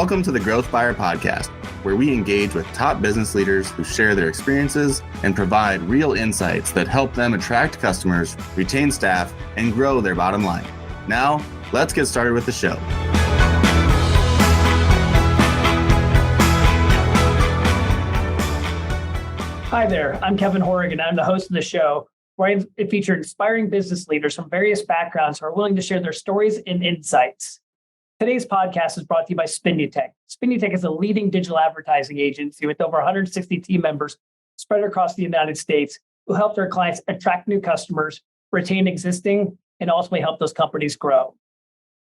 Welcome to the Growth Fire Podcast, where we engage with top business leaders who share their experiences and provide real insights that help them attract customers, retain staff, and grow their bottom line. Now, let's get started with the show. Hi there, I'm Kevin Horrigan. I'm the host of the show, where I feature inspiring business leaders from various backgrounds who are willing to share their stories and insights. Today's podcast is brought to you by Spinutech. Spinutech is a leading digital advertising agency with over 160 team members spread across the United States who help their clients attract new customers, retain existing, and ultimately help those companies grow.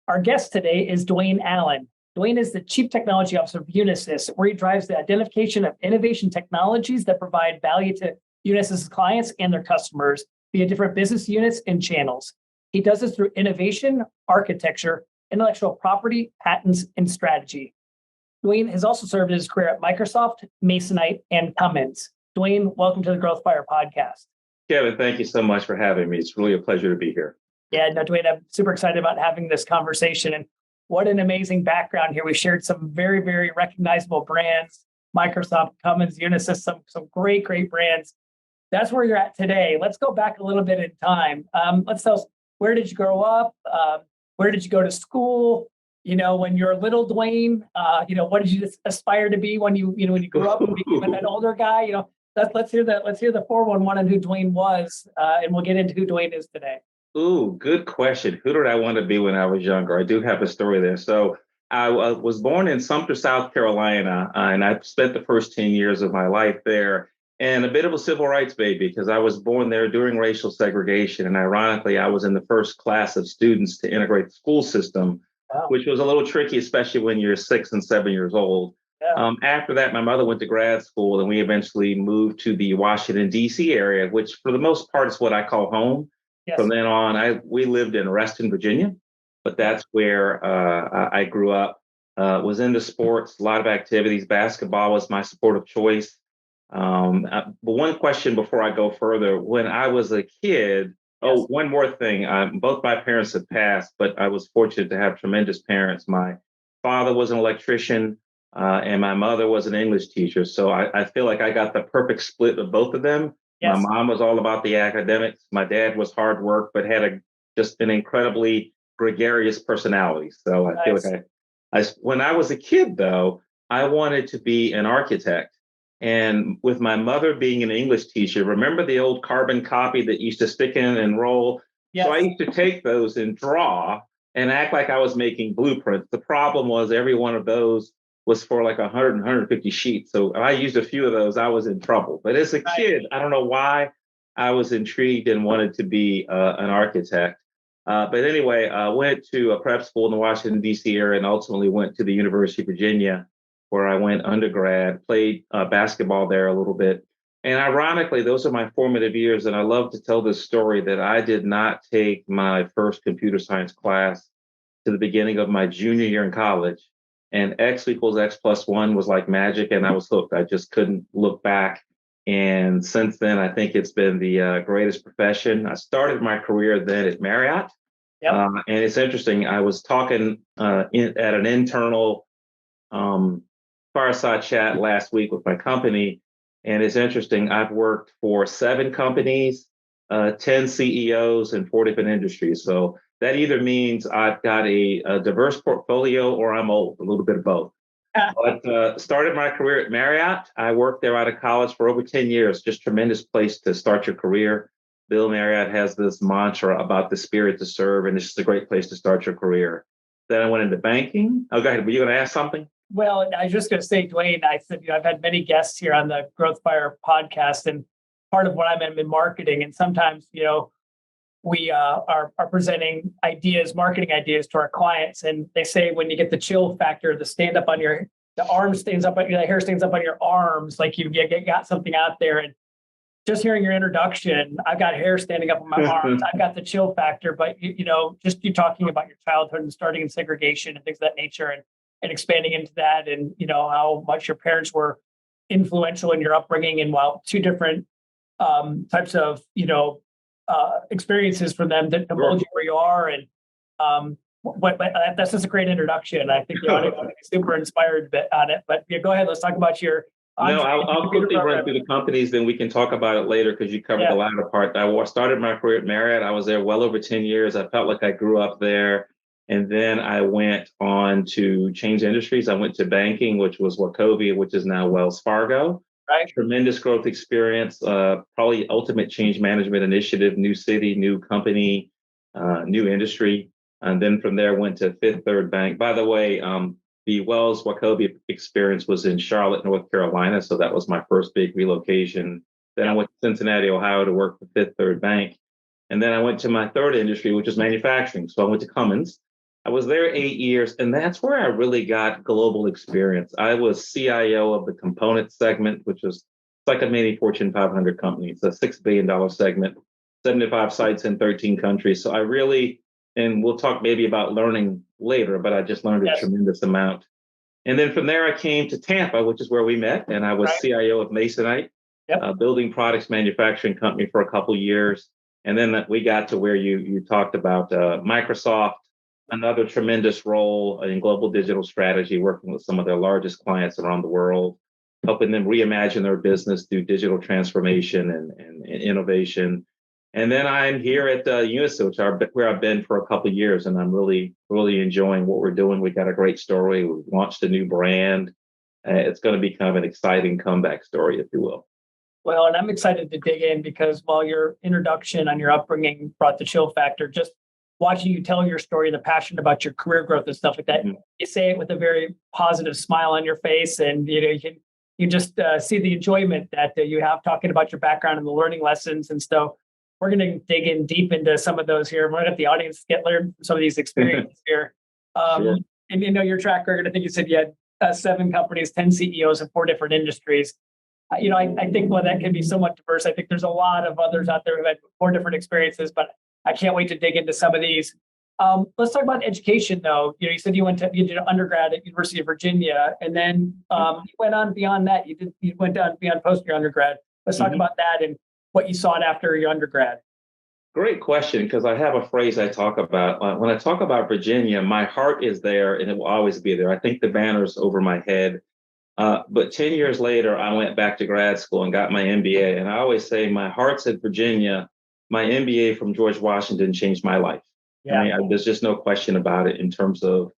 Our guest today is Dwayne Allen. Dwayne is the Chief Technology Officer of Unisys, where he drives the identification of innovation technologies that provide value to Unisys clients and their customers via different business units and channels. He does this through innovation, architecture, intellectual property, patents, and strategy. Dwayne has also served his career at Microsoft, Masonite, and Cummins. Dwayne, welcome to the Growth Fire Podcast. Kevin, thank you so much for having me. It's really a pleasure to be here. Yeah, no, Dwayne, I'm super excited about having this conversation. And what an amazing background here. We shared some very, very recognizable brands, Microsoft, Cummins, Unisys, some great, great brands. That's where you're at today. Let's go back a little bit in time. Let's tell us, where did you grow up? Where did you go to school? You know, when you're little Dwayne, what did you aspire to be when you grew up and became an older guy? Let's hear the 411 on who Dwayne was, and we'll get into who Dwayne is today. Ooh, good question. Who did I want to be when I was younger? I do have a story there. So I was born in Sumter, South Carolina, and I spent the first 10 years of my life there. And a bit of a civil rights baby, because I was born there during racial segregation. And ironically, I was in the first class of students to integrate the school system, which was a little tricky, especially when you're 6 and 7 years old. Yeah. After that, my mother went to grad school, and we eventually moved to the Washington, D.C. area, which for the most part is what I call home. Yes. From then on, we lived in Reston, Virginia, but that's where I grew up, was into sports, a lot of activities. Basketball was my sport of choice. But one question before I go further, when I was a kid, one more thing. Both my parents have passed, but I was fortunate to have tremendous parents. My father was an electrician, and my mother was an English teacher. So I feel like I got the perfect split of both of them. Yes. My mom was all about the academics. My dad was hard work, but had just an incredibly gregarious personality. So I feel like when I was a kid, though, I wanted to be an architect. And with my mother being an English teacher, remember the old carbon copy that used to stick in and roll? Yes. So I used to take those and draw and act like I was making blueprints. The problem was every one of those was for like 100 and 150 sheets. So if I used a few of those, I was in trouble. But as a kid, I don't know why I was intrigued and wanted to be an architect. But anyway, I went to a prep school in the Washington, D.C. area and ultimately went to the University of Virginia, where I went undergrad, played basketball there a little bit. And ironically, those are my formative years. And I love to tell this story that I did not take my first computer science class to the beginning of my junior year in college. And X equals X plus 1 was like magic, and I was hooked. I just couldn't look back. And since then, I think it's been the greatest profession. I started my career then at Marriott. Yep. And it's interesting. I was talking at an internal fireside chat last week with my company. And it's interesting. I've worked for 7 companies, 10 CEOs in 4 different industries. So that either means I've got a diverse portfolio or I'm old, a little bit of both. But started my career at Marriott. I worked there out of college for over 10 years. Just tremendous place to start your career. Bill Marriott has this mantra about the spirit to serve, and it's just a great place to start your career. Then I went into banking. Oh, go ahead. Were you going to ask something? Well, I was just going to say, Dwayne, I said, I've had many guests here on the Growth Fire podcast, and part of what I'm in marketing. And sometimes, we are presenting marketing ideas to our clients. And they say, when you get the chill factor, the arm stands up, the hair stands up on your arms, like you got something out there. And just hearing your introduction, I've got hair standing up on my arms. I've got the chill factor, but just you talking about your childhood and starting in segregation and things of that nature and expanding into that, and how much your parents were influential in your upbringing, and while 2 different types of experiences for them that mold you where you are. And That's just a great introduction. I think the audience will be super inspired on it. But yeah, go ahead. Let's talk about your. No, I'll quickly run through the companies, then we can talk about it later because you covered the latter part. I started my career at Marriott. I was there well over 10 years. I felt like I grew up there. And then I went on to change industries. I went to banking, which was Wachovia, which is now Wells Fargo. Right. Tremendous growth experience, probably ultimate change management initiative, new city, new company, new industry. And then from there, went to Fifth Third Bank. By the way, the Wells Wachovia experience was in Charlotte, North Carolina. So that was my first big relocation. Then I went to Cincinnati, Ohio to work for Fifth Third Bank. And then I went to my third industry, which is manufacturing. So I went to Cummins. I was there 8 years, and that's where I really got global experience. I was CIO of the component segment, which is like a mini Fortune 500 company. It's a $6 billion segment, 75 sites in 13 countries. So I really, and we'll talk maybe about learning later, but I just learned a tremendous amount. And then from there, I came to Tampa, which is where we met, and I was CIO of Masonite, a building products manufacturing company for a couple of years. And then we got to where you talked about Microsoft, another tremendous role in global digital strategy, working with some of their largest clients around the world, helping them reimagine their business through digital transformation and innovation. And then I'm here at Unisys, where I've been for a couple of years, and I'm really, really enjoying what we're doing. We got a great story. We've launched a new brand. It's going to be kind of an exciting comeback story, if you will. Well, and I'm excited to dig in because while your introduction on your upbringing brought the chill factor, just watching you tell your story, the passion about your career growth and stuff like that, you say it with a very positive smile on your face, and you just see the enjoyment that you have talking about your background and the learning lessons. And so we're going to dig in deep into some of those here. We're going to have the audience learn from some of these experiences here. Sure. And your track record, I think you said you had 7 companies, 10 CEOs in 4 different industries. I think that can be somewhat diverse. I think there's a lot of others out there who had 4 different experiences, but I can't wait to dig into some of these. Let's talk about education, though. You said you did undergrad at University of Virginia, and then you went on beyond that. You went on beyond post your undergrad. Let's talk about that and what you sought after your undergrad. Great question, because I have a phrase I talk about. When I talk about Virginia, my heart is there, and it will always be there. I think the banner's over my head. But 10 years later, I went back to grad school and got my MBA. And I always say my heart's at Virginia. My MBA from George Washington changed my life. Yeah. I mean, there's just no question about it in terms of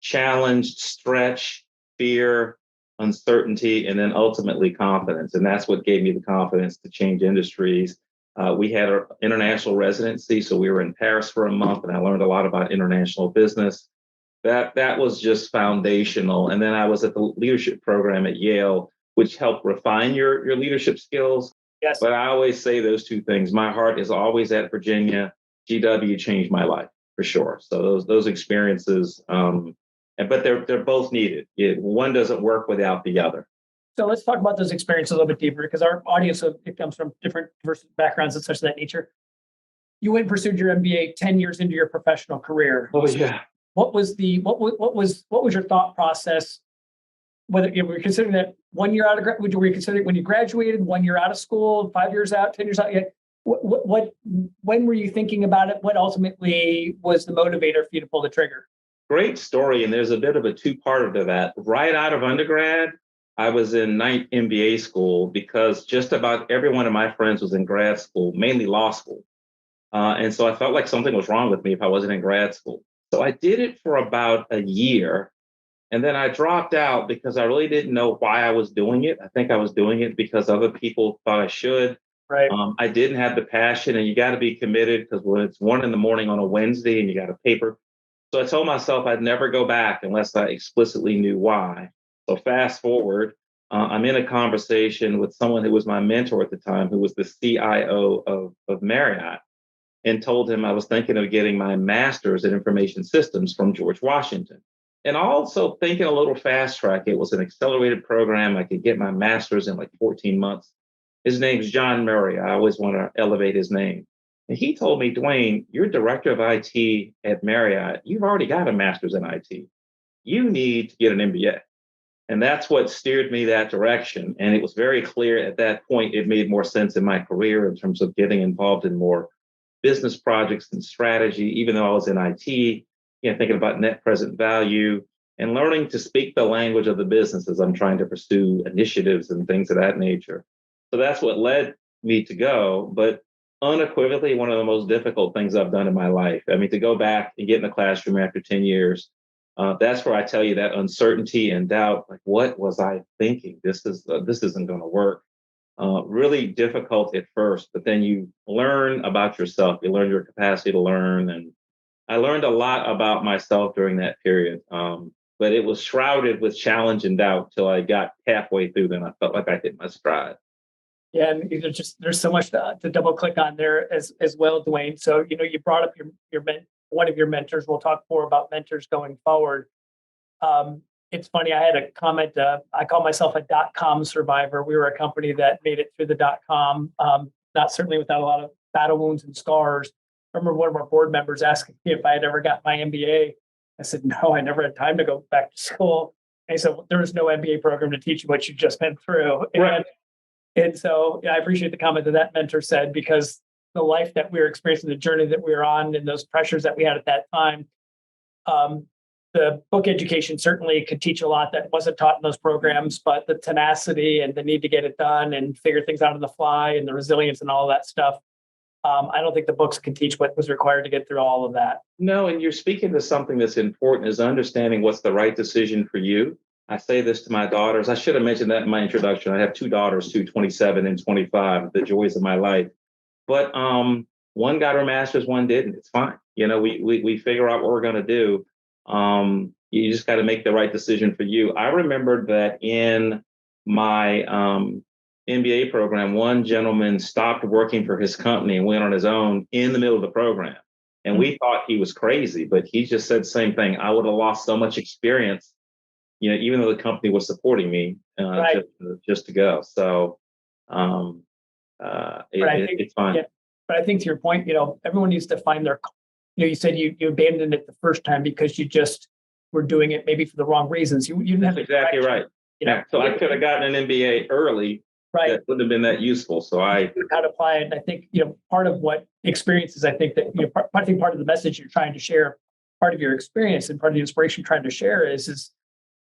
challenge, stretch, fear, uncertainty, and then ultimately confidence. And that's what gave me the confidence to change industries. We had an international residency. So we were in Paris for a month, and I learned a lot about international business. That was just foundational. And then I was at the leadership program at Yale, which helped refine your leadership skills. Yes. But I always say those two things. My heart is always at Virginia. GW changed my life for sure. So those experiences, but they're both needed. One doesn't work without the other. So let's talk about those experiences a little bit deeper, because our audience, it comes from different diverse backgrounds and such of that nature. You went and pursued your MBA 10 years into your professional career. Oh yeah. What was your thought process? Whether you were considering that 1 year out of were you considering when you graduated, 1 year out of school, 5 years out, 10 years out? When were you thinking about it? What ultimately was the motivator for you to pull the trigger? Great story, and there's a bit of a two-parter to that. Right out of undergrad, I was in 9th MBA school because just about every one of my friends was in grad school, mainly law school. And so I felt like something was wrong with me if I wasn't in grad school. So I did it for about a year, and then I dropped out because I really didn't know why I was doing it. I think I was doing it because other people thought I should. Right. I didn't have the passion, and you got to be committed because when it's 1 a.m. on a Wednesday and you got a paper. So I told myself I'd never go back unless I explicitly knew why. So fast forward, I'm in a conversation with someone who was my mentor at the time, who was the CIO of Marriott, and told him I was thinking of getting my master's in information systems from George Washington. And also thinking a little fast track. It was an accelerated program. I could get my master's in like 14 months. His name's John Murray. I always want to elevate his name. And he told me, Dwayne, you're director of IT at Marriott. You've already got a master's in IT. You need to get an MBA. And that's what steered me that direction. And it was very clear at that point, it made more sense in my career in terms of getting involved in more business projects and strategy. Even though I was in IT, thinking about net present value and learning to speak the language of the business as I'm trying to pursue initiatives and things of that nature. So that's what led me to go, but unequivocally one of the most difficult things I've done in my life. I mean, to go back and get in the classroom after 10 years, that's where I tell you that uncertainty and doubt, like, what was I thinking? This isn't going to work. Really difficult at first, but then you learn about yourself. You learn your capacity to learn. And I learned a lot about myself during that period. But it was shrouded with challenge and doubt till I got halfway through. Then I felt like I hit my stride. Yeah, and there's so much to double click on there as well, Dwayne. So you brought up one of your mentors. We'll talk more about mentors going forward. It's funny. I had a comment. I call myself a .com survivor. We were a company that made it through the .com, not certainly without a lot of battle wounds and scars. I remember one of our board members asking me if I had ever got my MBA. I said, no, I never had time to go back to school. And he said, well, there was no MBA program to teach you what you just been through. Right. And so I appreciate the comment that mentor said, because the life that we were experiencing, the journey that we were on, and those pressures that we had at that time, the book education certainly could teach a lot that wasn't taught in those programs, but the tenacity and the need to get it done and figure things out on the fly and the resilience and all that stuff, I don't think the books can teach what was required to get through all of that. No, and you're speaking to something that's important, is understanding what's the right decision for you. I say this to my daughters. I should have mentioned that in my introduction. I have two daughters, 27 and 25, the joys of my life. But one got her master's, one didn't. It's fine. We figure out what we're going to do. You just got to make the right decision for you. I remembered that in my MBA program, one gentleman stopped working for his company and went on his own in the middle of the program. And we thought he was crazy, but he just said the same thing. I would have lost so much experience, even though the company was supporting me Right. just to go. So it's fine. Yeah, but I think to your point, everyone needs to find their, you said you abandoned it the first time because you just were doing it maybe for the wrong reasons. You didn't have That's exactly right. So I could have gotten an MBA early. Right. That wouldn't have been that useful. So how to apply it. And I think, part of what experiences, I think that, I think part of the message you're trying to share, part of your experience and part of the inspiration you're trying to share is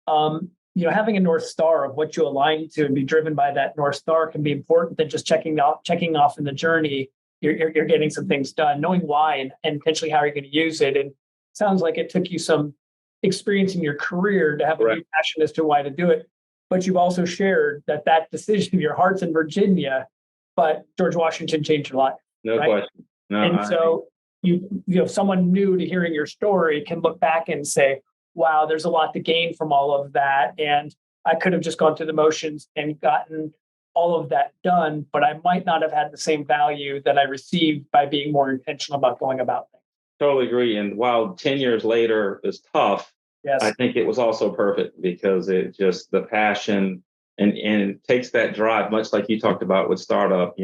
having a North Star of what you align to and be driven by that North Star can be important than just checking off in the journey. You're getting some things done, knowing why and potentially how you're going to use it. And it sounds like it took you some experience in your career to have a new passion as to why to do it. But you've also shared that decision, your heart's in Virginia, but George Washington changed your life. No question. No, and so someone new to hearing your story can look back and say, wow, there's a lot to gain from all of that. And I could have just gone through the motions and gotten all of that done, but I might not have had the same value that I received by being more intentional about going about things. Totally agree. And while 10 years later is tough, yes, I think it was also perfect because it just the passion and it takes that drive, much like you talked about with startup.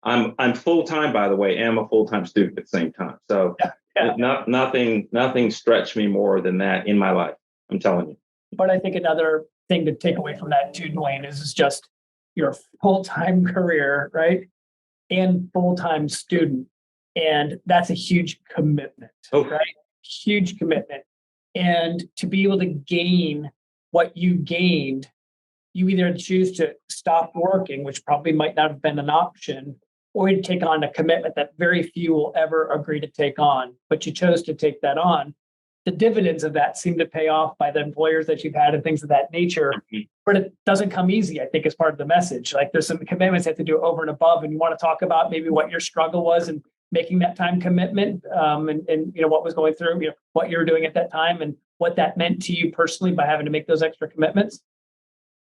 I'm full-time, by the way, and I'm a full-time student at the same time. So nothing stretched me more than that in my life. I'm telling you. But I think another thing to take away from that too, Dwayne, is just your full-time career, right? And full-time student. And that's a huge commitment, right? Huge commitment. And to be able to gain what you gained, you either choose to stop working, which probably might not have been an option, or you take on a commitment that very few will ever agree to take on, but you chose to take that on. The dividends of that seem to pay off by the employers that you've had and things of that nature, but it doesn't come easy, I think, as part of the message. Like there's some commitments you have to do over and above, and you want to talk about maybe what your struggle was and making that time commitment, and what was going through, what you were doing at that time and what that meant to you personally by having to make those extra commitments.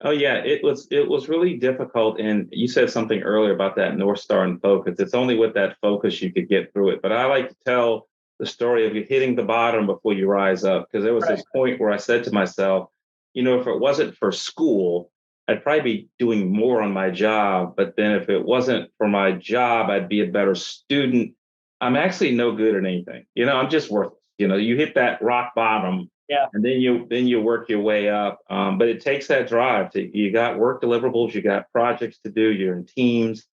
Oh yeah, it was really difficult. And you said something earlier about that North Star and focus. It's only with that focus you could get through it. But I like to tell the story of you hitting the bottom before you rise up, because there was this point where I said to myself, if it wasn't for school, I'd probably be doing more on my job. But then if it wasn't for my job, I'd be a better student. I'm actually no good at anything. I'm just worthless. You hit that rock bottom. Yeah. And then you work your way up. But it takes that drive. You got work deliverables, you got projects to do, you're in teams.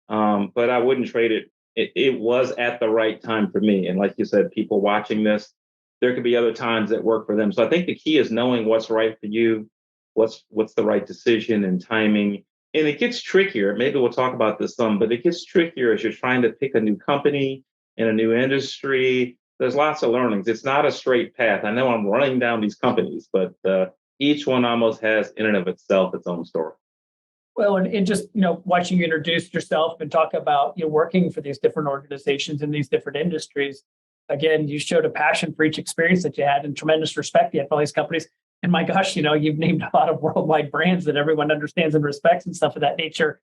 But I wouldn't trade it. It was at the right time for me. And like you said, people watching this, there could be other times that work for them. So I think the key is knowing what's right for you, what's the right decision and timing. And it gets trickier. Maybe we'll talk about this some, but it gets trickier as you're trying to pick a new company in a new industry. There's lots of learnings. It's not a straight path. I know I'm running down these companies, but each one almost has in and of itself its own story. Well, and just, watching you introduce yourself and talk about working for these different organizations in these different industries. Again, you showed a passion for each experience that you had and tremendous respect you had for all these companies. And my gosh, you've named a lot of worldwide brands that everyone understands and respects and stuff of that nature.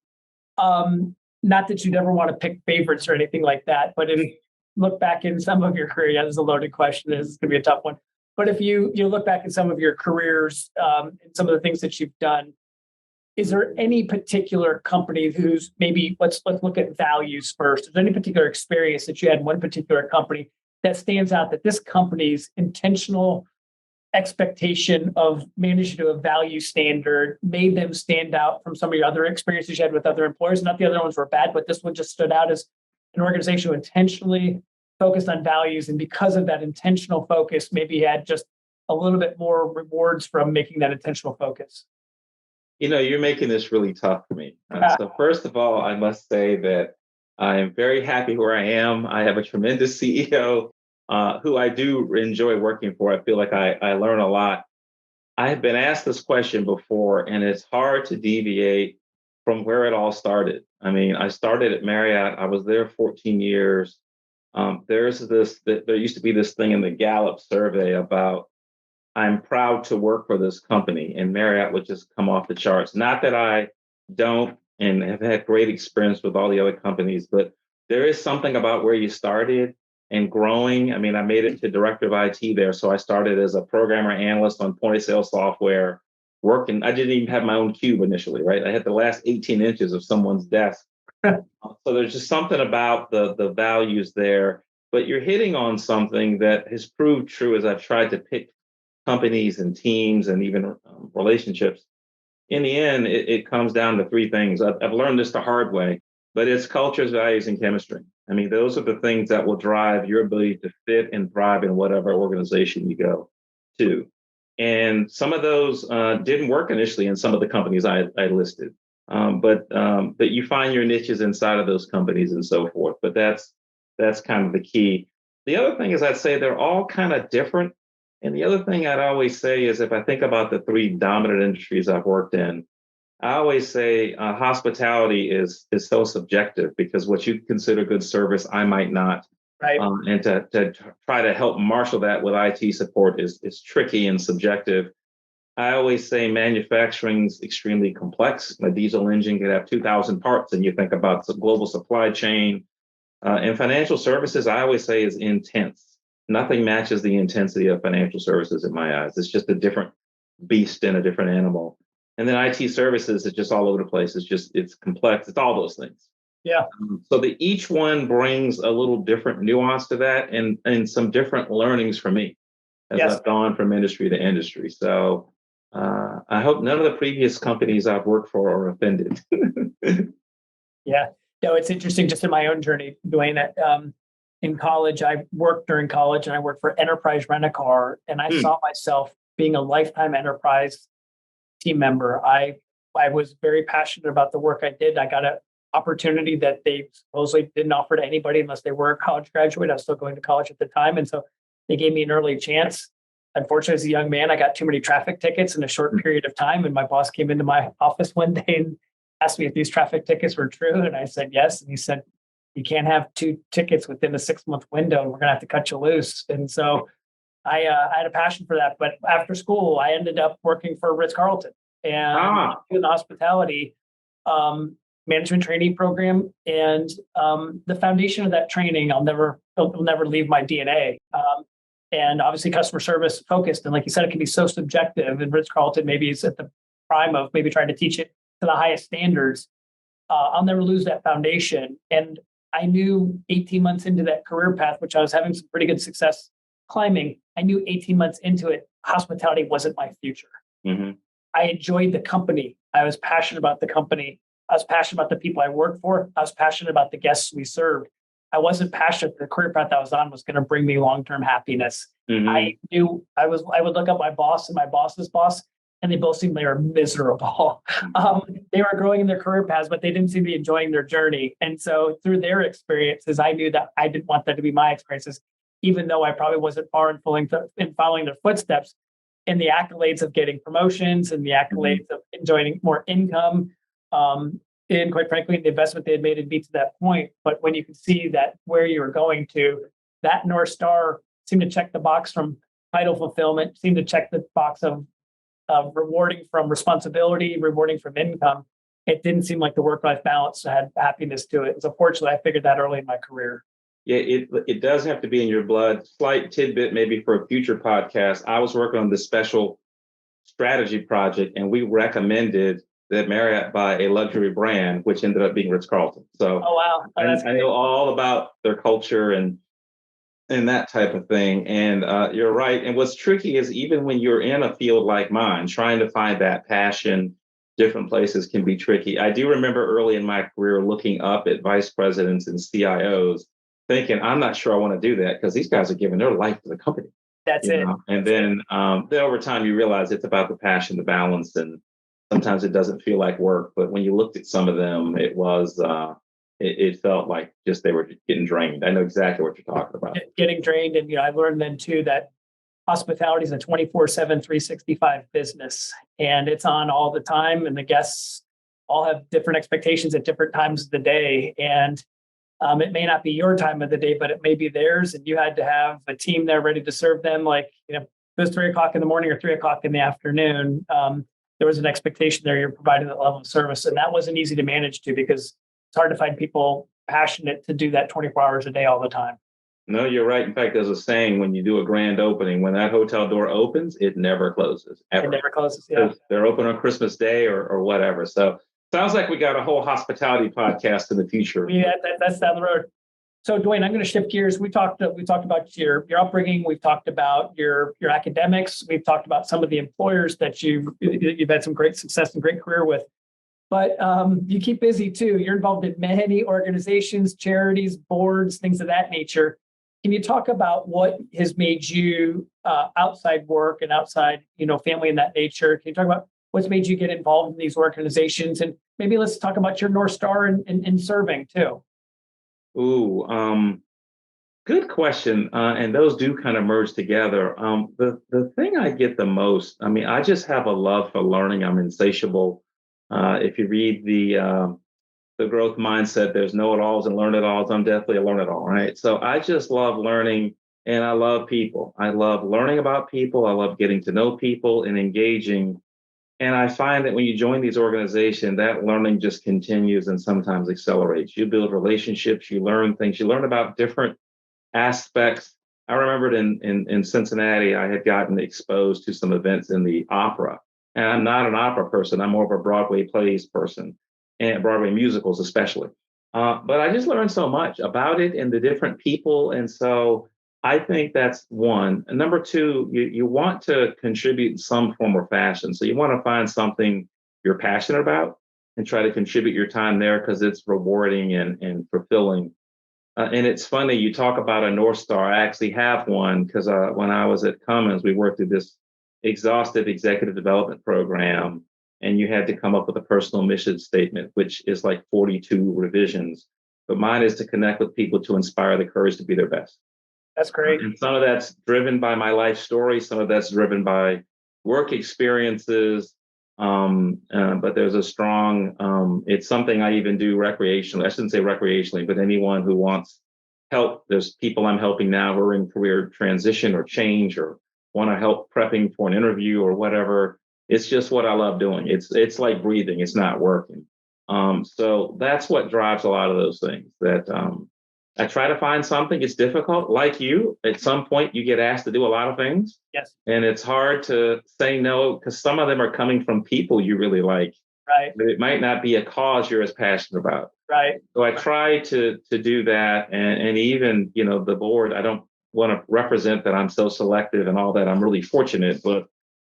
Not that you'd ever want to pick favorites or anything like that, but if you look back in some of your career, this is a loaded question, this is going to be a tough one. But if you look back at some of your careers and some of the things that you've done, is there any particular company who's maybe, let's look at values first. Is there any particular experience that you had in one particular company that stands out that this company's intentional expectation of managing to a value standard made them stand out from some of your other experiences you had with other employers? Not the other ones were bad, but this one just stood out as an organization who intentionally focused on values. And because of that intentional focus, maybe had just a little bit more rewards from making that intentional focus. You're making this really tough for me. So first of all, I must say that I am very happy where I am. I have a tremendous CEO who I do enjoy working for. I feel like I learn a lot. I have been asked this question before, and it's hard to deviate from where it all started. I mean, I started at Marriott. I was there 14 years. There used to be this thing in the Gallup survey about I'm proud to work for this company, and Marriott would just come off the charts. Not that I don't and have had great experience with all the other companies, but there is something about where you started and growing. I mean, I made it to director of IT there. So I started as a programmer analyst on point of sale software, working. I didn't even have my own cube initially, right? I had the last 18 inches of someone's desk. So there's just something about the values there. But you're hitting on something that has proved true as I've tried to pick companies and teams and even relationships. In the end, it comes down to three things. I've learned this the hard way, but it's cultures, values, and chemistry. I mean, those are the things that will drive your ability to fit and thrive in whatever organization you go to. And some of those didn't work initially in some of the companies I listed, but you find your niches inside of those companies and so forth. But that's kind of the key. The other thing is I'd say they're all kind of different. And the other thing I'd always say is if I think about the three dominant industries I've worked in, I always say hospitality is so subjective because what you consider good service, I might not. Right. And to try to help marshal that with IT support is tricky and subjective. I always say manufacturing is extremely complex. A diesel engine could have 2,000 parts, and you think about the global supply chain. And financial services, I always say, is intense. Nothing matches the intensity of financial services in my eyes. It's just a different beast and a different animal. And then IT services is just all over the place. It's complex. It's all those things. Yeah. So each one brings a little different nuance to that and some different learnings for me as I've gone from industry to industry. So I hope none of the previous companies I've worked for are offended. Yeah. No, it's interesting just in my own journey, Dwayne. In college, I worked during college and I worked for Enterprise Rent-A-Car, and I saw myself being a lifetime Enterprise team member. I was very passionate about the work I did. I got an opportunity that they supposedly didn't offer to anybody unless they were a college graduate. I was still going to college at the time. And so they gave me an early chance. Unfortunately, as a young man, I got too many traffic tickets in a short period of time. And my boss came into my office one day and asked me if these traffic tickets were true. And I said, yes. And he said, you can't have 2 tickets within a 6-month window. And we're going to have to cut you loose. And so I had a passion for that. But after school, I ended up working for Ritz-Carlton and doing the hospitality management training program. And the foundation of that training, it'll never leave my DNA. And obviously customer service focused. And like you said, it can be so subjective. And Ritz-Carlton maybe is at the prime of maybe trying to teach it to the highest standards. I'll never lose that foundation. And I knew 18 months into that career path, which I was having some pretty good success climbing, I knew 18 months into it, hospitality wasn't my future. Mm-hmm. I enjoyed the company. I was passionate about the company. I was passionate about the people I worked for. I was passionate about the guests we served. I wasn't passionate. The career path I was on was going to bring me long-term happiness. Mm-hmm. I knew I would look up my boss and my boss's boss, and they both seemed they were miserable. They were growing in their career paths, but they didn't seem to be enjoying their journey. And so through their experiences, I knew that I didn't want that to be my experiences, even though I probably wasn't far in following their footsteps in the accolades of getting promotions and the accolades of enjoying more income. And quite frankly, the investment they had made had beat to that point. But when you could see that where you were going to, that North Star seemed to check the box from title fulfillment, seemed to check the box of rewarding from responsibility, rewarding from income. It didn't seem like the work-life balance had happiness to it. So fortunately, I figured that early in my career. Yeah, it does have to be in your blood. Slight tidbit, maybe for a future podcast. I was working on this special strategy project, and we recommended that Marriott buy a luxury brand, which ended up being Ritz-Carlton. So, oh wow, I know all about their culture and that type of thing. And you're right. And what's tricky is even when you're in a field like mine, trying to find that passion, different places can be tricky. I do remember early in my career looking up at vice presidents and CIOs, thinking, I'm not sure I want to do that because these guys are giving their life to the company. That's it. And then over time, you realize it's about the passion, the balance, and sometimes it doesn't feel like work. But when you looked at some of them, it was it felt like just they were getting drained. I know exactly what you're talking about. Getting drained. And, I learned then too that hospitality is a 24/7, 365 business, and it's on all the time. And the guests all have different expectations at different times of the day. And it may not be your time of the day, but it may be theirs. And you had to have a team there ready to serve them. Like, if it was 3:00 in the morning or 3:00 in the afternoon, there was an expectation there. You're providing that level of service. And that wasn't easy to manage too, because it's hard to find people passionate to do that 24 hours a day all the time. No, you're right. In fact, there's a saying when you do a grand opening, when that hotel door opens, it never closes. Ever. It never closes. Yeah. They're open on Christmas Day or whatever. So sounds like we got a whole hospitality podcast in the future. Yeah, that's down the road. So Dwayne, I'm going to shift gears. We talked about your upbringing. We've talked about your academics. We've talked about some of the employers that you've had some great success and great career with. But you keep busy too. You're involved in many organizations, charities, boards, things of that nature. Can you talk about what has made you outside work and outside, family and that nature? Can you talk about what's made you get involved in these organizations? And maybe let's talk about your North Star in serving too. Ooh, good question. And those do kind of merge together. The thing I get the most, I just have a love for learning. I'm insatiable. If you read the growth mindset, there's know-it-alls and learn-it-alls. I'm definitely a learn-it-all, right? So I just love learning, and I love people. I love learning about people. I love getting to know people and engaging. And I find that when you join these organizations, that learning just continues and sometimes accelerates. You build relationships, you learn things, you learn about different aspects. I remembered in Cincinnati, I had gotten exposed to some events in the opera. And I'm not an opera person. I'm more of a Broadway plays person, and Broadway musicals especially. But I just learned so much about it and the different people. And so I think that's one. And number two, you want to contribute in some form or fashion. So you want to find something you're passionate about and try to contribute your time there because it's rewarding and fulfilling. And it's funny, you talk about a North Star. I actually have one because when I was at Cummins, we worked through this exhaustive executive development program, and you had to come up with a personal mission statement, which is like 42 revisions. But mine is to connect with people to inspire the courage to be their best. That's great. And some of that's driven by my life story. Some of that's driven by work experiences. But there's a strong, it's something I even do recreationally. I shouldn't say recreationally, but anyone who wants help, there's people I'm helping now who are in career transition or change or want to help prepping for an interview or whatever. It's just what I love doing. It's like breathing. It's not working. So that's what drives a lot of those things that I try to find something. It's difficult. Like you, at some point you get asked to do a lot of things. Yes. And it's hard to say no because some of them are coming from people you really like. Right. But it might not be a cause you're as passionate about. Right. So I try to do that. And even, the board, I don't want to represent that I'm so selective and all that. I'm really fortunate, but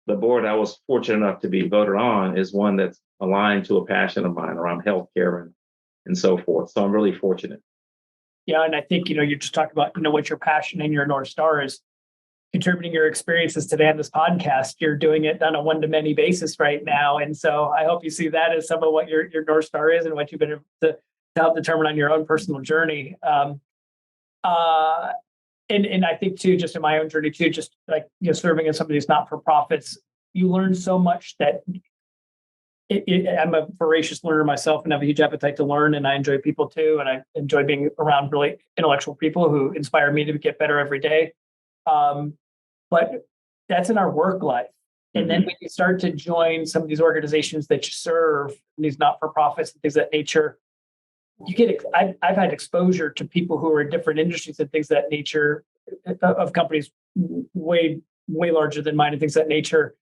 the board I was fortunate enough to be voted on is one that's aligned to a passion of mine around healthcare and so forth. So I'm really fortunate. Yeah, and I think, you're just talking about, what your passion and your North Star is, contributing your experiences today on this podcast. You're doing it on a one-to-many basis right now. And so I hope you see that as some of what your North Star is and what you've been able to help determine on your own personal journey. And I think too, just in my own journey too, just like, serving in some of these not-for-profits, you learn so much that I'm a voracious learner myself and have a huge appetite to learn. And I enjoy people too. And I enjoy being around really intellectual people who inspire me to get better every day. But that's in our work life. And then when you start to join some of these organizations that you serve, these not-for-profits and things of that nature, I've had exposure to people who are in different industries and things of that nature, of companies way larger than mine and things of that nature,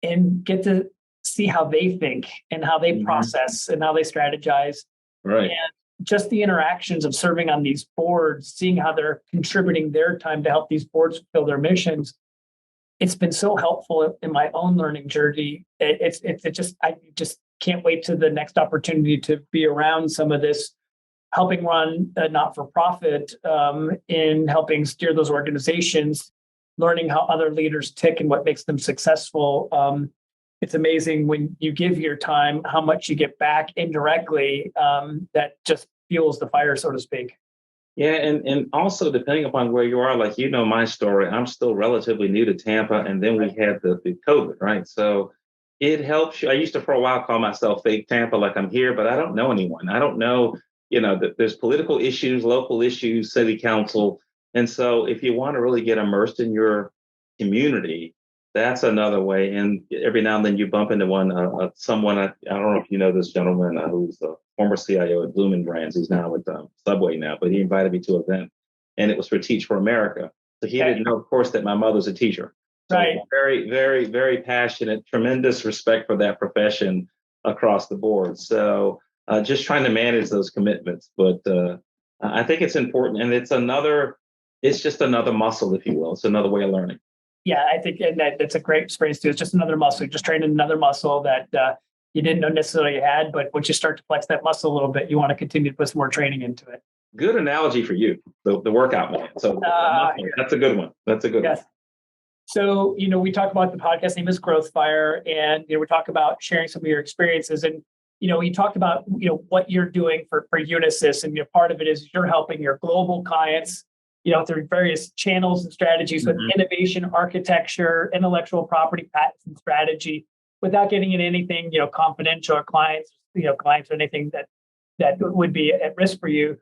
and get to see how they think and how they process and how they strategize. Right. And just the interactions of serving on these boards, seeing how they're contributing their time to help these boards fulfill their missions. It's been so helpful in my own learning journey. I just can't wait to the next opportunity to be around some of this, helping run a not-for-profit, in helping steer those organizations, learning how other leaders tick and what makes them successful. It's amazing when you give your time, how much you get back indirectly, that just fuels the fire, so to speak. Yeah, and also depending upon where you are, like my story, I'm still relatively new to Tampa, and then we had the COVID, right? So it helps you. I used to for a while call myself fake Tampa, like I'm here, but I don't know anyone. I don't know, that there's political issues, local issues, city council. And so if you want to really get immersed in your community, that's another way. And every now and then you bump into someone, I don't know if you know this gentleman who's the former CIO at Bloomin' Brands. He's now with Subway now, but he invited me to an event, and it was for Teach for America. So he didn't know, of course, that my mother's a teacher. So Right. Very, very, very passionate, tremendous respect for that profession across the board. So just trying to manage those commitments. But I think it's important, and it's just another muscle, if you will. It's another way of learning. Yeah, I think that's a great experience too. It's just another muscle. You're just training another muscle that you didn't know necessarily you had, but once you start to flex that muscle a little bit, you want to continue to put some more training into it. Good analogy for you, the workout man. So that's a good one. That's a good one. So, we talk about the podcast name is Growth Fire, and we talk about sharing some of your experiences. And, you talked about, what you're doing for Unisys, and part of it is you're helping your global clients, through various channels and strategies with innovation, architecture, intellectual property, patents, and strategy, without getting into anything, confidential or clients or anything that would be at risk for you.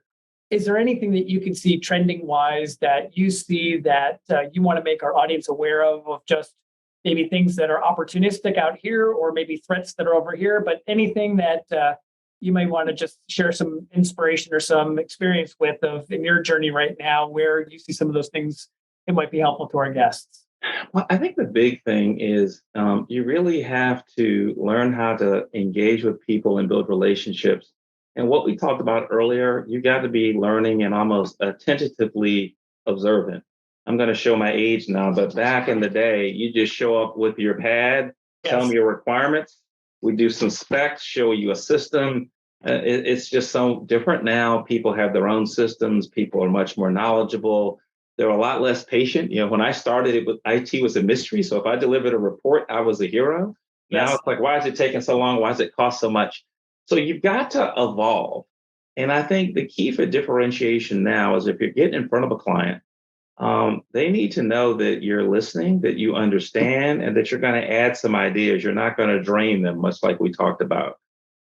Is there anything that you can see trending wise that you see that you want to make our audience aware of just maybe things that are opportunistic out here, or maybe threats that are over here, but anything that you may want to just share some inspiration or some experience with in your journey right now, where you see some of those things that might be helpful to our guests? Well, I think the big thing is you really have to learn how to engage with people and build relationships. And what we talked about earlier, you got to be learning and almost tentatively observant. I'm going to show my age now, but back in the day, you just show up with your pad, tell them your requirements. We do some specs, show you a system. It's just so different now. People have their own systems. People are much more knowledgeable. They're a lot less patient. When I started, IT was a mystery. So if I delivered a report, I was a hero. Now it's like, why is it taking so long? Why does it cost so much? So you've got to evolve. And I think the key for differentiation now is if you're getting in front of a client, they need to know that you're listening, that you understand, and that you're going to add some ideas. You're not going to drain them, much like we talked about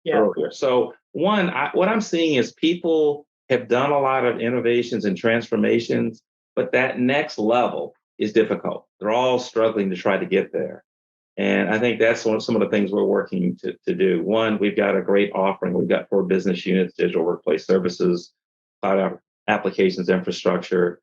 earlier. So what I'm seeing is people have done a lot of innovations and transformations, but that next level is difficult. They're all struggling to try to get there. And I think that's some of the things we're working to do. One, we've got a great offering. We've got 4 business units: digital workplace services, cloud applications infrastructure,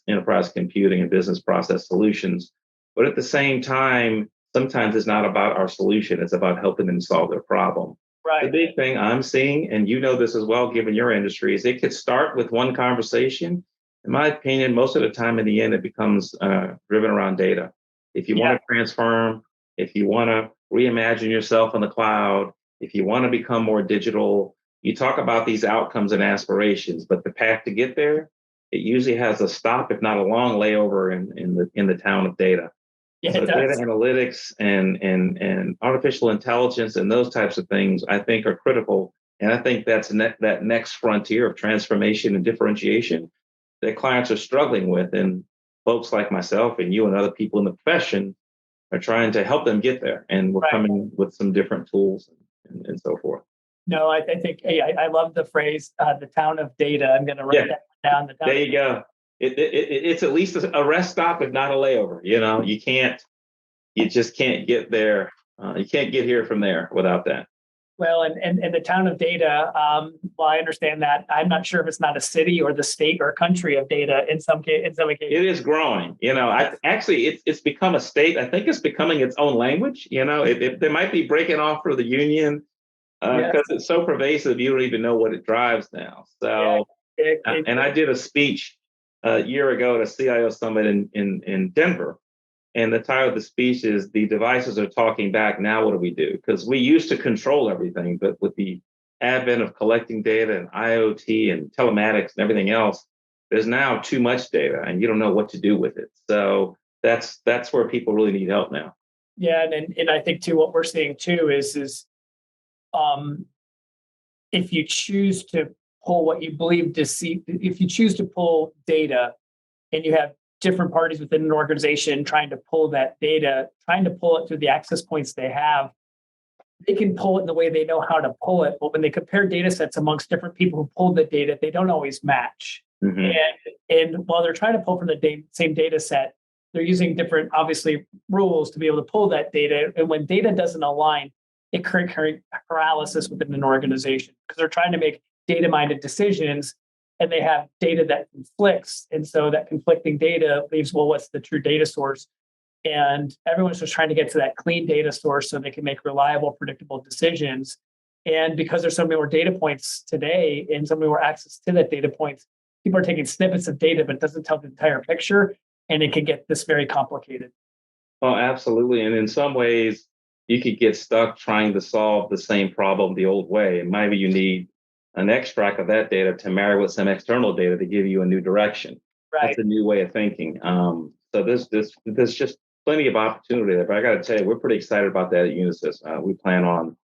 enterprise computing, and business process solutions. But at the same time, sometimes it's not about our solution. It's about helping them solve their problem. Right. The big thing I'm seeing, and you know this as well, given your industry, is it could start with one conversation. In my opinion, most of the time in the end, it becomes driven around data. If you want to transform, if you want to reimagine yourself in the cloud, if you want to become more digital, you talk about these outcomes and aspirations, but the path to get there, it usually has a stop, if not a long layover in the town of data. Yeah, So it data does. analytics and artificial intelligence and those types of things, I think, are critical. And I think that's that next frontier of transformation and differentiation that clients are struggling with. And folks like myself and you and other people in the profession are trying to help them get there. And we're Right. coming with some different tools and so forth. No, I think I love the phrase, the town of data. I'm going to write that down. The town There you go. It's at least a rest stop, if not a layover. You just can't get there. You can't get here from there without that. Well, and the town of data, well, I understand that. I'm not sure if it's not a city or the state or country of data in some cases. It is growing. It's become a state. I think it's becoming its own language. They might be breaking off for the union because it's so pervasive, you don't even know what it drives now. So, and I did a speech a year ago at a CIO summit in Denver. And the title of the speech is "The Devices Are Talking Back. Now What do we do?" Because we used to control everything, but with the advent of collecting data and IoT and telematics and everything else, there's now too much data and you don't know what to do with it. So that's where people really need help now. Yeah, and I think too, what we're seeing too is if you choose to pull what you believe to see, if you choose to pull data and you have different parties within an organization trying to pull that data, trying to pull it through the access points they have, they can pull it in the way they know how to pull it. But when they compare data sets amongst different people who pulled the data, they don't always match. Mm-hmm. And while they're trying to pull from the same data set, they're using different, obviously, rules to be able to pull that data. And when data doesn't align, it creates paralysis within an organization because they're trying to make data-minded decisions and they have data that conflicts. And so that conflicting data leaves, well, what's the true data source? And everyone's just trying to get to that clean data source so they can make reliable, predictable decisions. And because there's so many more data points today and so many more access to that data points, people are taking snippets of data, but it doesn't tell the entire picture. And it can get this very complicated. Oh, absolutely. And in some ways, you could get stuck trying to solve the same problem the old way. And maybe you need an extract of that data to marry with some external data to give you a new direction. Right. That's a new way of thinking. So there's just plenty of opportunity there. But I got to tell you, we're pretty excited about that at Unisys. We plan on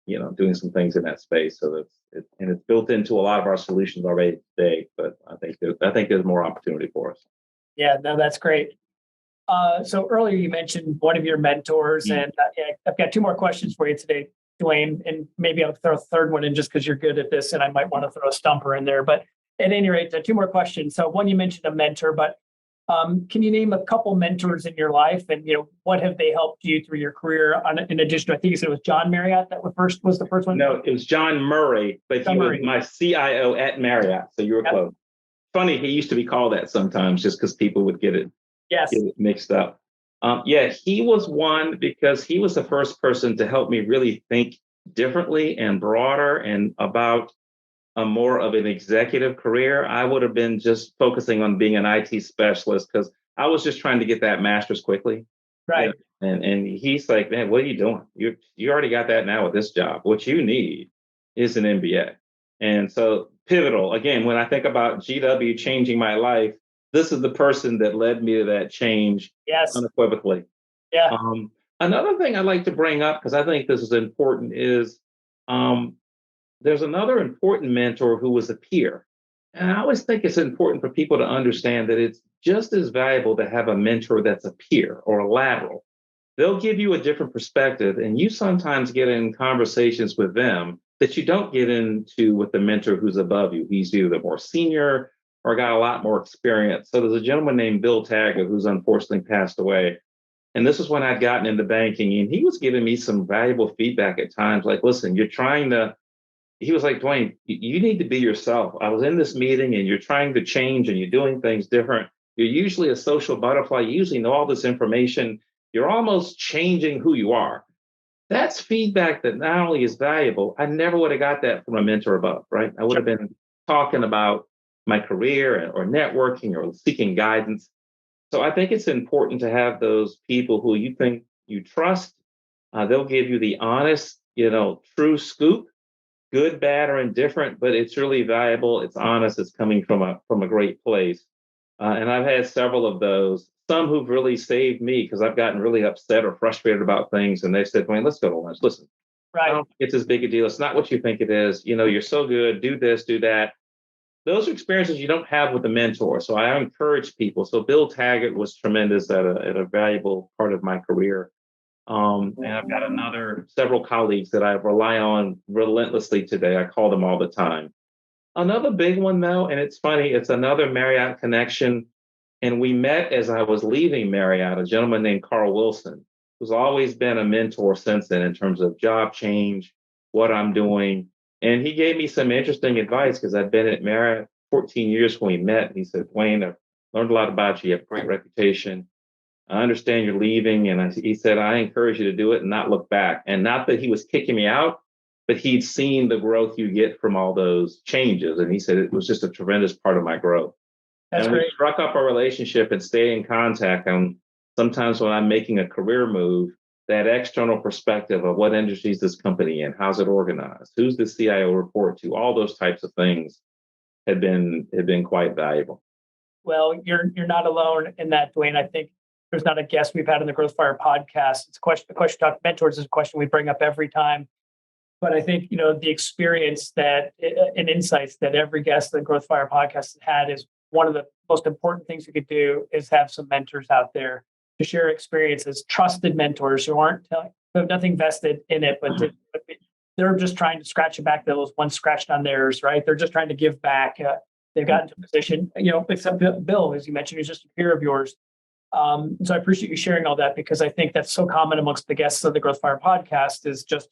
doing some things in that space. So it's built into a lot of our solutions already today. But I think there's more opportunity for us. Yeah, no, that's great. So earlier you mentioned one of your mentors, and I've got two more questions for you today, Dwayne, and maybe I'll throw a third one in just because you're good at this, and I might want to throw a stumper in there. But at any rate, two more questions. So one, you mentioned a mentor, but can you name a couple mentors in your life, and what have they helped you through your career? In addition to, I think you said it was John Marriott that was the first one. No, it was John Murray, but he was my CIO at Marriott, so you were close. Funny, he used to be called that sometimes just because people would get it mixed up. He was one because he was the first person to help me really think differently and broader and about a more of an executive career. I would have been just focusing on being an IT specialist because I was just trying to get that master's quickly. Right. And he's like, man, what are you doing? You already got that now with this job. What you need is an MBA. And so pivotal, again, when I think about GW changing my life, this is the person that led me to that change unequivocally. Yeah. Another thing I'd like to bring up, because I think this is important, is there's another important mentor who was a peer. And I always think it's important for people to understand that it's just as valuable to have a mentor that's a peer or a lateral. They'll give you a different perspective, and you sometimes get in conversations with them that you don't get into with the mentor who's above you. He's either more senior or got a lot more experience. So there's a gentleman named Bill Taggart who's unfortunately passed away. And this is when I'd gotten into banking, and he was giving me some valuable feedback at times, like, listen, he was like, Dwayne, you need to be yourself. I was in this meeting and you're trying to change and you're doing things different. You're usually a social butterfly. You usually know all this information. You're almost changing who you are. That's feedback that not only is valuable, I never would have got that from a mentor above, right? I would have been talking about my career or networking or seeking guidance. So I think it's important to have those people who you think you trust. They'll give you the honest, true scoop. good, bad, or indifferent, but it's really valuable. It's honest. It's coming from a great place. And I've had several of those, some who've really saved me because I've gotten really upset or frustrated about things. And they said, Dwayne, let's go to lunch. Listen, I don't think it's as big a deal. It's not what you think it is. You're so good. Do this, do that. Those are experiences you don't have with a mentor. So I encourage people. So Bill Taggart was tremendous at a valuable part of my career. And I've got several colleagues that I rely on relentlessly today. I call them all the time. Another big one, though, and it's funny, it's another Marriott connection. And we met as I was leaving Marriott, a gentleman named Carl Wilson, who's always been a mentor since then in terms of job change, what I'm doing. And he gave me some interesting advice because I'd been at Marriott 14 years when we met. And he said, Dwayne, I've learned a lot about you. You have a great reputation. I understand you're leaving. And he said, I encourage you to do it and not look back. And not that he was kicking me out, but he'd seen the growth you get from all those changes. And he said it was just a tremendous part of my growth. That's and great. We struck up a relationship and stay in contact. And sometimes when I'm making a career move, that external perspective of what industry is this company in, how's it organized, who's the CIO report to, all those types of things have been quite valuable. Well, you're not alone in that, Dwayne. I think there's not a guest we've had on the Growth Fire podcast. It's the question about mentors is a question we bring up every time. But I think, the experience that and insights that every guest on the Growth Fire podcast has had is one of the most important things you could do is have some mentors out there to share experiences, trusted mentors who have nothing vested in it, but they're just trying to scratch a back that was once scratched on theirs, right? They're just trying to give back. They've gotten to a position, except Bill, as you mentioned, who's just a peer of yours. So I appreciate you sharing all that because I think that's so common amongst the guests of the Growth Fire podcast is just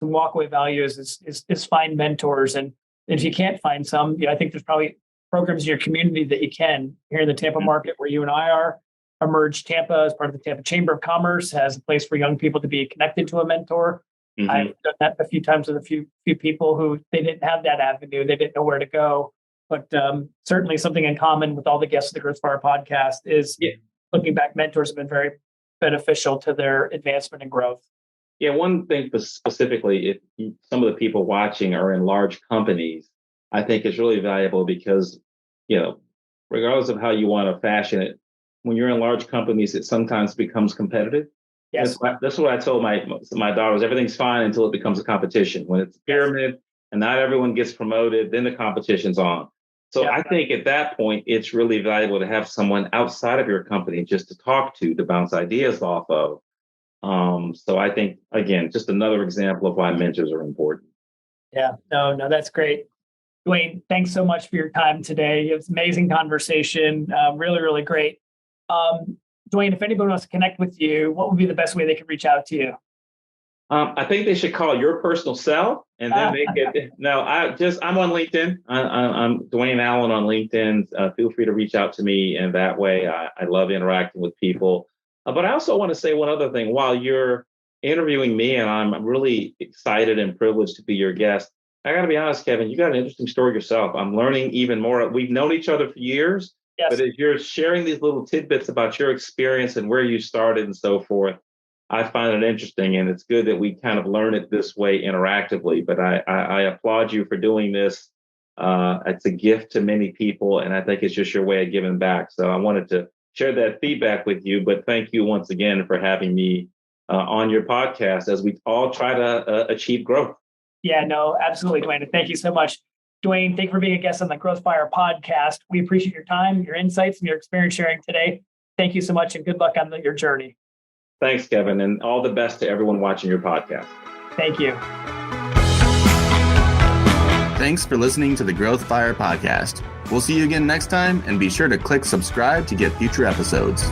some walkaway values is find mentors. And if you can't find some, I think there's probably programs in your community that you can. Here in the Tampa market where you and I are, Emerge Tampa as part of the Tampa Chamber of Commerce has a place for young people to be connected to a mentor. Mm-hmm. I've done that a few times with a few people who they didn't have that avenue. They didn't know where to go. But certainly something in common with all the guests of the Growth Fire podcast is looking back, mentors have been very beneficial to their advancement and growth. Yeah, one thing specifically, if some of the people watching are in large companies, I think it's really valuable because, regardless of how you want to fashion it, when you're in large companies, it sometimes becomes competitive. Yes. That's what I told my daughters. Everything's fine until it becomes a competition. When it's a pyramid and not everyone gets promoted, then the competition's on. So I think at that point, it's really valuable to have someone outside of your company just to talk to bounce ideas off of. So I think, again, just another example of why mentors are important. Yeah, no, that's great. Dwayne, thanks so much for your time today. It was an amazing conversation. Really, really great. Dwayne, if anybody wants to connect with you, what would be the best way they could reach out to you? I think they should call your personal cell and then they could. No, I'm on LinkedIn. I'm Dwayne Allen on LinkedIn. Feel free to reach out to me in that way. I love interacting with people. But I also want to say one other thing. While you're interviewing me and I'm really excited and privileged to be your guest, I got to be honest, Kevin, you got an interesting story yourself. I'm learning even more. We've known each other for years, but as you're sharing these little tidbits about your experience and where you started and so forth, I find it interesting. And it's good that we kind of learn it this way interactively. But I applaud you for doing this. It's a gift to many people, and I think it's just your way of giving back. So I wanted to share that feedback with you. But thank you once again for having me on your podcast as we all try to achieve growth. Yeah, no, absolutely, Dwayne. And thank you so much. Dwayne, thank you for being a guest on the Growth Fire podcast. We appreciate your time, your insights, and your experience sharing today. Thank you so much, and good luck on your journey. Thanks, Kevin, and all the best to everyone watching your podcast. Thank you. Thanks for listening to the Growth Fire podcast. We'll see you again next time, and be sure to click subscribe to get future episodes.